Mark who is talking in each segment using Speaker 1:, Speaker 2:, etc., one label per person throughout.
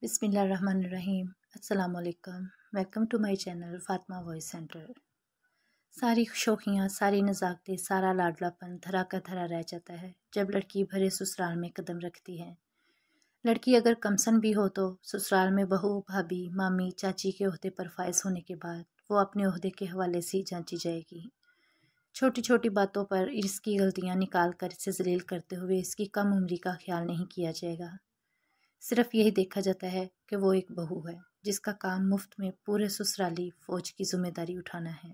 Speaker 1: बिस्मिल्लाहिर्रहमानिर्रहीम। अस्सलाम वालेकुम। Welcome to my channel Fatima voice centre. सारी शौखियाँ, सारी नज़ाकतें, सारा लाडलापन धरा का धरा रह जाता है जब लड़की भरे ससुराल में कदम रखती है। लड़की अगर कमसन भी हो तो ससुराल में बहू, भाभी, मामी, चाची के ओहदे पर फायज होने के बाद वो अपने ओहदे के हवाले से जांची जाएगी। छोटी छोटी बातों पर इसकी गलतियाँ निकाल कर इसे जलील करते हुए इसकी कम उम्री का ख्याल नहीं किया जाएगा। सिर्फ यही देखा जाता है कि वो एक बहू है जिसका काम मुफ्त में पूरे ससुराली फौज की जिम्मेदारी उठाना है।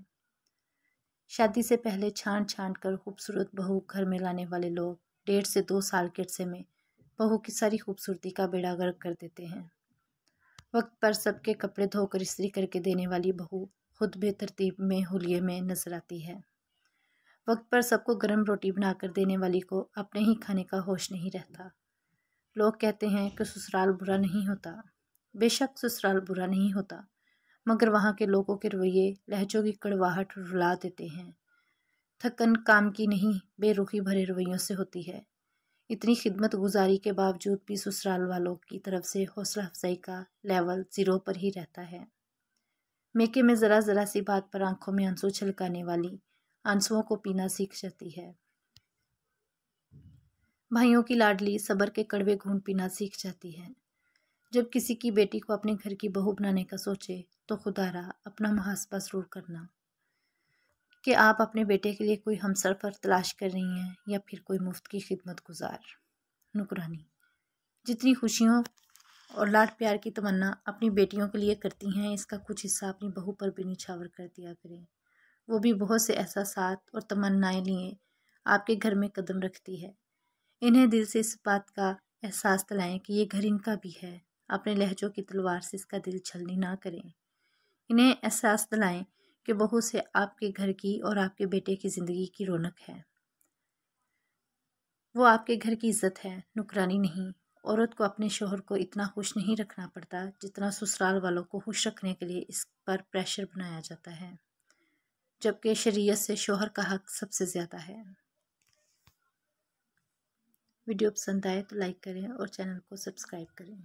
Speaker 1: शादी से पहले छांट छांट कर खूबसूरत बहू घर में लाने वाले लोग 1.5 से 2 साल के अरसे में बहू की सारी खूबसूरती का बेड़ा गर्क कर देते हैं। वक्त पर सबके कपड़े धोकर इस्त्री करके देने वाली बहू खुद बेतरतीब में हुलिये में नजर आती है। वक्त पर सबको गर्म रोटी बनाकर देने वाली को अपने ही खाने का होश नहीं रहता। लोग कहते हैं कि ससुराल बुरा नहीं होता। बेशक ससुराल बुरा नहीं होता, मगर वहाँ के लोगों के रवैये लहजों की कड़वाहट रुला देते हैं। थकन काम की नहीं, बेरुखी भरे रवैयों से होती है। इतनी खिदमत गुजारी के बावजूद भी ससुराल वालों की तरफ से हौसला अफजाई का लेवल 0 पर ही रहता है। मेके में ज़रा ज़रा सी बात पर आंखों में आंसू छलकाने वाली आंसुओं को पीना सीख जाती है। भाइयों की लाडली सब्र के कड़वे घूंट पीना सीख जाती है। जब किसी की बेटी को अपने घर की बहू बनाने का सोचे तो खुदारा अपना मुहासबा ज़रूर करना कि आप अपने बेटे के लिए कोई हमसफ़र तलाश कर रही हैं या फिर कोई मुफ्त की खिदमत गुजार। नुकरानी जितनी खुशियों और लाड प्यार की तमन्ना अपनी बेटियों के लिए करती हैं, इसका कुछ हिस्सा अपनी बहू पर भी निछावर कर दिया करें। वो भी बहुत से एहसासात और तमन्नाएं लिए आपके घर में कदम रखती है। इन्हें दिल से इस बात का एहसास दिलाएं कि ये घर इनका भी है। अपने लहजों की तलवार से इसका दिल छलनी ना करें। इन्हें एहसास दिलाएं कि बहू से आपके घर की और आपके बेटे की ज़िंदगी की रौनक है। वो आपके घर की इज्जत है, नुकरानी नहीं। औरत को अपने शोहर को इतना खुश नहीं रखना पड़ता जितना ससुराल वालों को खुश रखने के लिए इस पर प्रेशर बनाया जाता है, जबकि शरीयत से शोहर का हक सबसे ज़्यादा है। वीडियो पसंद आए तो लाइक करें और चैनल को सब्सक्राइब करें।